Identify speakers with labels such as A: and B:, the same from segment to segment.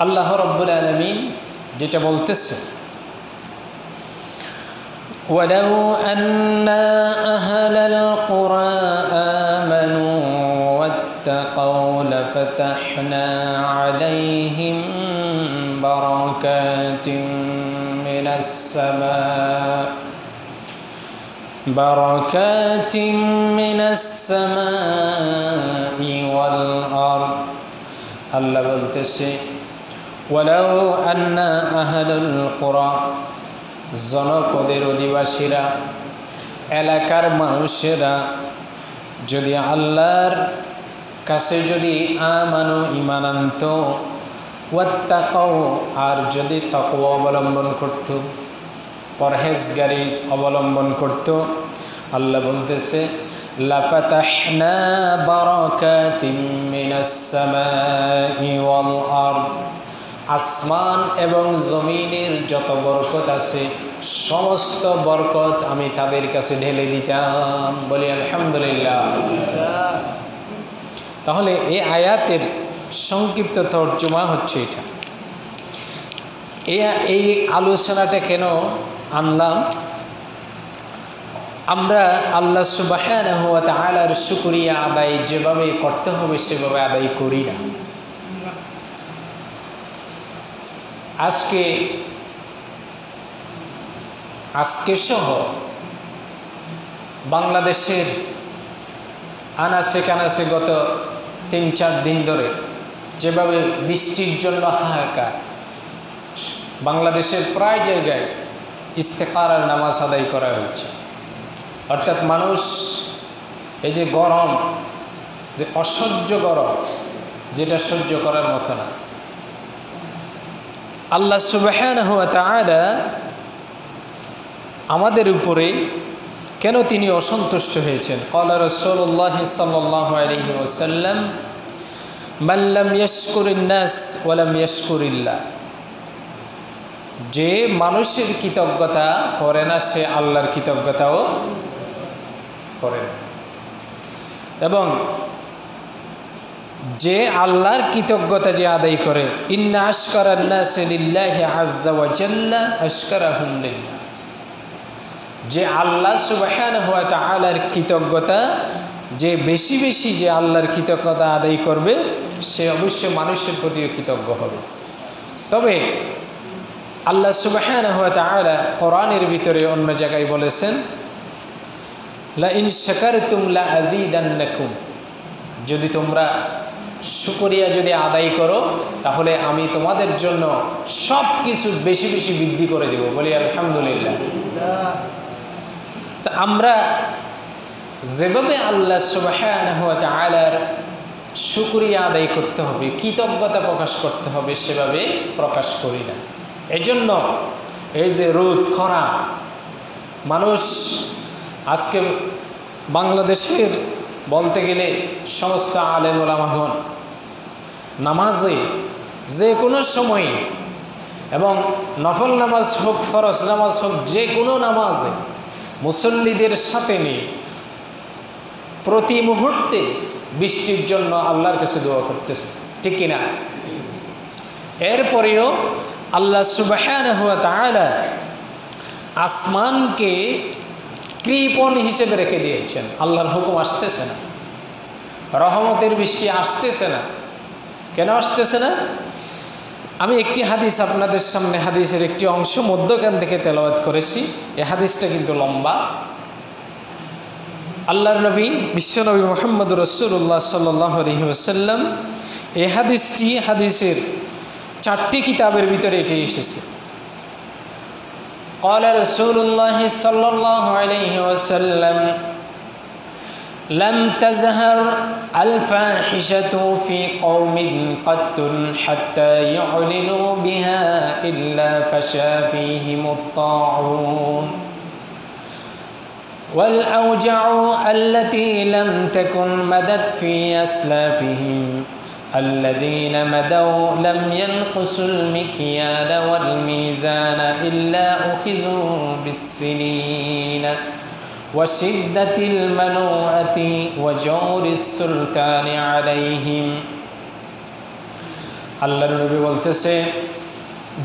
A: আল্লাহ রাব্বুল আলামিন যেটা বলতেছে, ওয়ালাউ আন্না আহলাল কুরা আমানু ওয়াত্তাকাউ লাফাতাহনা আলাইহিম বারাকাতিন মিনাস সামাই ওয়াল আরদ। আল্লাহ বলতেছে, ওয়ালাউ আন্না আহলাল কুরা, জনপদের অধিবাসীরা, এলাকার মানুষেরা যদি আল্লাহর কাছে যদি আমানু ঈমান আনত, ওয়াত্তাকাউ আর যদি তাকওয়া অবলম্বন করত, পরহেজগারি অবলম্বন করত, আল্লাহ বলতেছে লাফাতাহনা বারাকাতিন মিনাস সামাই ওয়াল আরদ, আসমান এবং জমিনের যত বরকত আছে সমস্ত বরকত আমি তাদের কাছে ঢেলে দিতাম। বলি আলহামদুলিল্লাহ। তাহলে এই আয়াতের সংক্ষিপ্ত তর্জমা হচ্ছে এটা। এই আলোচনাটা কেন আনলাম? আমরা আল্লাহ সুবহানাহু ওয়া তাআলার শুকরিয়া আদায় যেভাবে করতে হবে সেভাবে আদায় করি না। আজকে সহ বাংলাদেশের আনাচে কানাচে গত ৩-৪ দিন ধরে যেভাবে বৃষ্টির জন্য হাহাকার, বাংলাদেশের প্রায় জায়গায় ইস্তেখারার নামাজ আদায় করা হয়েছে। অর্থাৎ মানুষ এই যে গরম, যে অসহ্য গরম, যেটা সহ্য করার মতো না, আল্লাহ সুবহানাহু ওয়া তাআলা আমাদের উপরে কেন তিনি অসন্তুষ্ট হয়েছেন? ক্বালা রাসূলুল্লাহ সাল্লাল্লাহু আলাইহি ওয়াসাল্লাম, মান লাম ইয়াশকুরিন নাস ওয়া লাম ইয়াশকুরিল্লাহ, যে মানুষের কৃতজ্ঞতা করে না সে আল্লাহর কৃতজ্ঞতাও করে না। এবং যে আল্লাহর কৃতজ্ঞতা যে আদায় করে, ইন্না আশকারান নাস লিল্লাহি আযজা ওয়া জাল্লা আশকারাহুম লিল্লাহ, যে আল্লাহ সুবহানাহু ওয়া তাআলার কৃতজ্ঞতা যে বেশি বেশি যে আল্লাহর কৃতজ্ঞতা আদায় করবে সে অবশ্যই মানুষের প্রতিও কৃতজ্ঞ হবে। তবে আল্লাহ সুবহানাহু ওয়া তাআলা কোরআনের ভিতরে অন্য জায়গায় বলেছেন, লা ইন শাকারতুম লা আযীদান্নাকুম, যদি তোমরা শুকরিয়া যদি আদায় করো তাহলে আমি তোমাদের জন্য সব কিছু বেশি বেশি বৃদ্ধি করে দেব। বলি আলহামদুলিল্লাহ। তা আমরা যেভাবে আল্লাহ সুবহানাহু ওয়া তাআলার শুকরিয়া আদায় করতে হবে, কৃতজ্ঞতা প্রকাশ করতে হবে, সেভাবে প্রকাশ করি না। এজন্য এই যে রোদ খরা, মানুষ আজকে বাংলাদেশের বলতে গেলে সমস্ত আলেম ওলামাগণ নামাজে যে কোনো সময়ে, এবং নফল নামাজ হোক ফরজ নামাজ হোক, যে কোনো নামাজে মুসল্লিদের সাথে নিয়ে প্রতি মুহূর্তে বৃষ্টির জন্য আল্লাহর কাছে দোয়া করতেছে, ঠিক কিনা? এরপরেও আল্লাহ সুবহানাহু ওয়া তাআলা আসমানকে কৃপণ হিসেবে রেখে দিয়েছেন। আল্লাহর হুকুম আসতেছে না, রহমতের বৃষ্টি আসতেছে না। কেন আসতেছে না? আমি একটি হাদিস আপনাদের সামনে, হাদিসের একটি অংশ মধ্যখান থেকে তেলাওয়াত করেছি। এই হাদিসটা কিন্তু লম্বা। আল্লাহর নবী বিশ্বনবী মুহাম্মদুর রাসূলুল্লাহ সাল্লাল্লাহু আলাইহি ওয়াসাল্লাম এই হাদিসটি হাদিসের 4টি কিতাবের ভিতরে এটি এসেছে। قال رسول الله صلى الله عليه وسلم لم تزهر الفاحشة في قوم قط حتى يعلنوا بها إلا فشى فيهم الطاعون والأوجع التي لم تكن مدت في أسلافهم الذين مدوا لم ينقصوا المكيال والميزان إلا أخذوا بالسنين وشدة المنوءة وجور السلطان عليهم আল্লাহর নবী বলতেছে,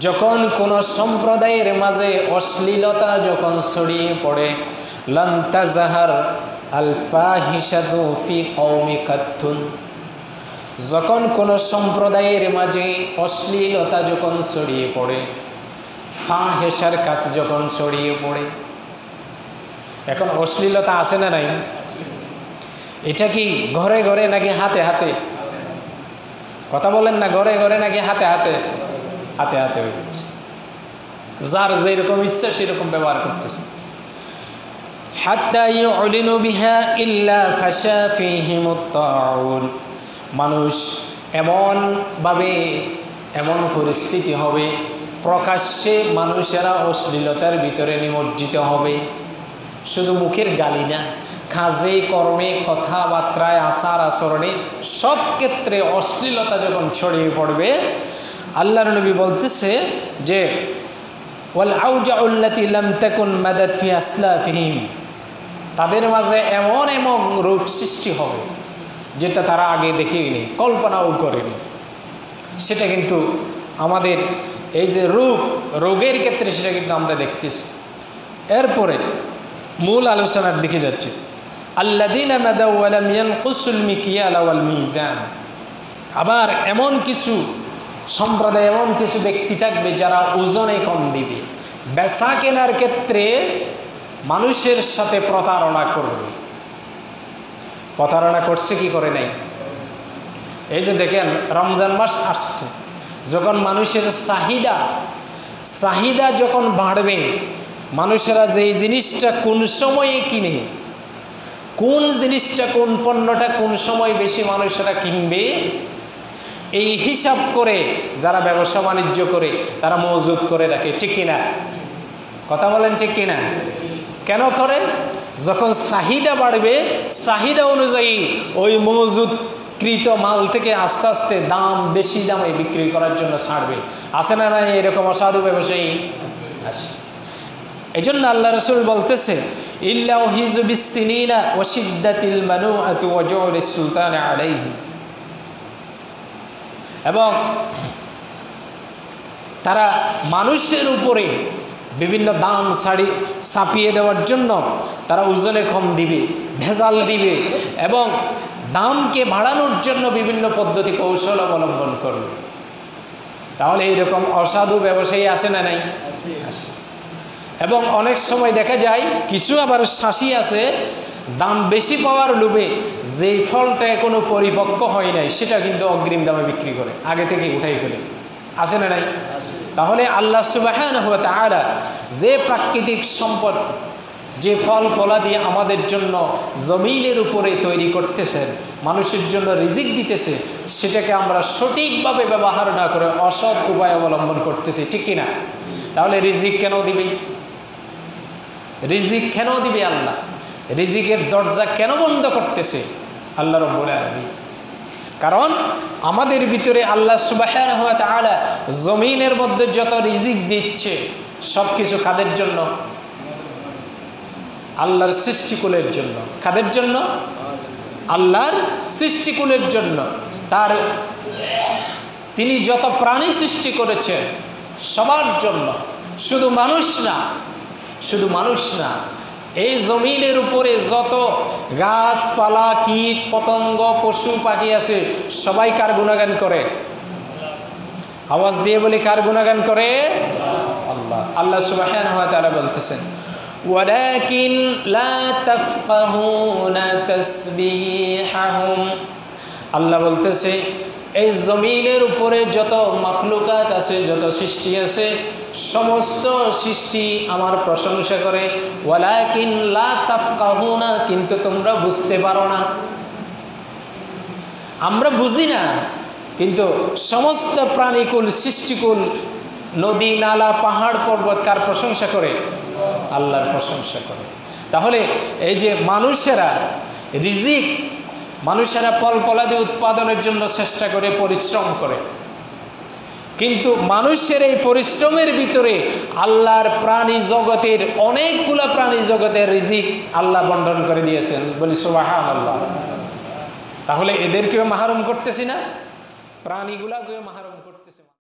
A: যখন কোন সম্প্রদায়ের মাঝে অশ্লীলতা যখন ছড়িয়ে পড়ে, লান তাজহার আল ফাহিশাতু ফি কওমি কাত্তুন, যখন কোন সম্প্রদায়ের মাঝে অশ্লীলতা যখন ছড়িয়ে পড়ে, ফাহিশার কাজ যখন ছড়িয়ে পড়ে। এখন অশ্লীলতা আছে না নাই? এটা কি ঘরে ঘরে নাকি হাতে হাতে? কথা বলেন না, ঘরে ঘরে নাকি হাতে হাতে? হাতে হাতে হয়ে গেছে। যার যেরকম ইচ্ছা সেরকম ব্যবহার করতেছে। হাত্তা ইউলিনু বিহা ইল্লা ফাশা ফীহিমুত তাউন, মানুষ এমনভাবে এমন পরিস্থিতি হবে, প্রকাশ্যে মানুষেরা অশ্লীলতার ভিতরে নিমজ্জিত হবে। শুধু মুখের গালি না, কাজে কর্মে কথাবার্তায় আচার আচরণে সব ক্ষেত্রে অশ্লীলতা যখন ছড়িয়ে পড়বে, আল্লাহর নবী বলতেছে যে ওয়াল আউজাউল্লাতি লাম তাকুন মাদাত ফি আসলাফিহিম, তাদের মাঝে এমন এমন রোগ সৃষ্টি হবে যেটা তারা আগে দেখেনি, কল্পনাও করেনি। সেটা কিন্তু আমাদের এই যে রোগের ক্ষেত্রে সেটা কিন্তু আমরা দেখতেছি। এরপরে মূল আলোচনার দিকে যাচ্ছে, আল্লাযীনা মাদাউ ওয়া লাম ইয়ানকুসুল মিকিয়াল ওয়াল মিজান, আবার এমন কিছু সম্প্রদায়, এমন কিছু ব্যক্তি থাকবে যারা ওজনে কম দিবে, বেচা কেনার ক্ষেত্রে মানুষের সাথে প্রতারণা করবে। প্রতারণা করছে কি করে নাই? এই যে দেখেন রমজান মাস আসছে, যখন মানুষের চাহিদা যখন বাড়বে, মানুষেরা যেই জিনিসটা কোন সময়ে কিনে, কোন জিনিসটা কোন পণ্যটা কোন সময় বেশি মানুষেরা কিনবে, এই হিসাব করে যারা ব্যবসা বাণিজ্য করে তারা মজুদ করে রাখে। ঠিক কিনা? কথা বলেন ঠিক কিনা? কেন করে? যখন চাহিদা বাড়বে, চাহিদা অনুযায়ী ওই মজুদকৃত মাল থেকে আস্তে আস্তে দাম বেশি দামে বিক্রি করার জন্য ছাড়বে। আছে না না এরকম অসাধু ব্যবসায়ী? আছে। এই জন্য আল্লাহ রাসূল বলতেছে, ইল্লা উহিযু বিসসিনিনা ওয়া শিদ্দাতিল মানুআতু ওয়া জউরিস সুলতান আলাইহি, এবং তারা মানুষের উপরে বিভিন্ন দাম ছাপিয়ে দেওয়ার জন্য তারা ওজনে কম দিবে, ভেজাল দিবে, এবং দামকে বাড়ানোর জন্য বিভিন্ন পদ্ধতি কৌশল অবলম্বন করবে। তাহলে এইরকম অসাধু ব্যবসায়ী আছে না নাই? আছে। এবং অনেক সময় দেখা যায় কিছু আবার শাসি আছে, দাম বেশি পাওয়ার লোভে যেই ফলটা এখনো পরিপক্ক হয় নাই সেটা কিন্তু অগ্রিম দামে বিক্রি করে, আগে থেকে উঠাই ফেলে। আছে না নাই? তাহলে আল্লাহ সুবহানাহু ওয়া তাআলা যে প্রাকৃতিক সম্পদ, যে ফল ফলা দিয়ে আমাদের জন্য জমিনের উপরে তৈরি করতেছেন, মানুষের জন্য রিজিক দিতেছে, সেটাকে আমরা সঠিকভাবে ব্যবহার না করে অসৎ উপায় অবলম্বন করতেছি। ঠিক কিনা? তাহলে রিজিক কেন দিবে? রিজিক কেন দিবে আল্লাহ? রিজিকের দরজা কেন বন্ধ করতেছে আল্লাহ রাব্বুল আলামিন? কারণ আমাদের ভিতরে আল্লাহ সুবহানাহু ওয়া তাআলা জমিনের মধ্যে যত রিজিক দিচ্ছে সব কিছু কাদের জন্য? আল্লাহর সৃষ্টিকুলের জন্য। কাদের জন্য? আল্লাহর সৃষ্টিকুলের জন্য। তিনি যত প্রাণী সৃষ্টি করেছেন সবার জন্য, শুধু মানুষ না, এই জমিনের উপরে যত গাছপালা, কীট পতঙ্গ, পশু পাখি আছে সবাই কার গুণগান করে? আওয়াজ দিয়ে বলি, কার গুণগান করে? আল্লাহ। আল্লাহ সুবহানাহু ওয়া তাআলা বলতেছেন, ওয়ালাকিন লা তাফকাহুনা তাসবিহাহুম, আল্লাহ বলতেছে এই জমিনের উপরে যত মাখলুকাত আছে, যত সৃষ্টি আছে, সমস্ত সৃষ্টি আমার প্রশংসা করে। ওয়ালাকিন লা তাফকাহুনা, কিন্তু তোমরা বুঝতে পারো না। আমরা বুঝি না, কিন্তু সমস্ত প্রাণীকুল, সৃষ্টিকুল, নদী নালা পাহাড় পর্বত কার প্রশংসা করে? আল্লাহর প্রশংসা করে। তাহলে এই যে মানুষেরা রিজিক, মানুষেরা ফল ফলাদি উৎপাদনের জন্য চেষ্টা করে, পরিশ্রম করে, কিন্তু মানুষের এই পরিশ্রমের ভিতরে আল্লাহর প্রাণী জগতের অনেকগুলো প্রাণী জগতের রিজিক আল্লাহ বন্টন করে দিয়েছেন। বলি সুবহানাল্লাহ। তাহলে এদেরকেও মাহরুম করতেছি না? প্রাণীগুলাকেও মাহরুম করতেছে।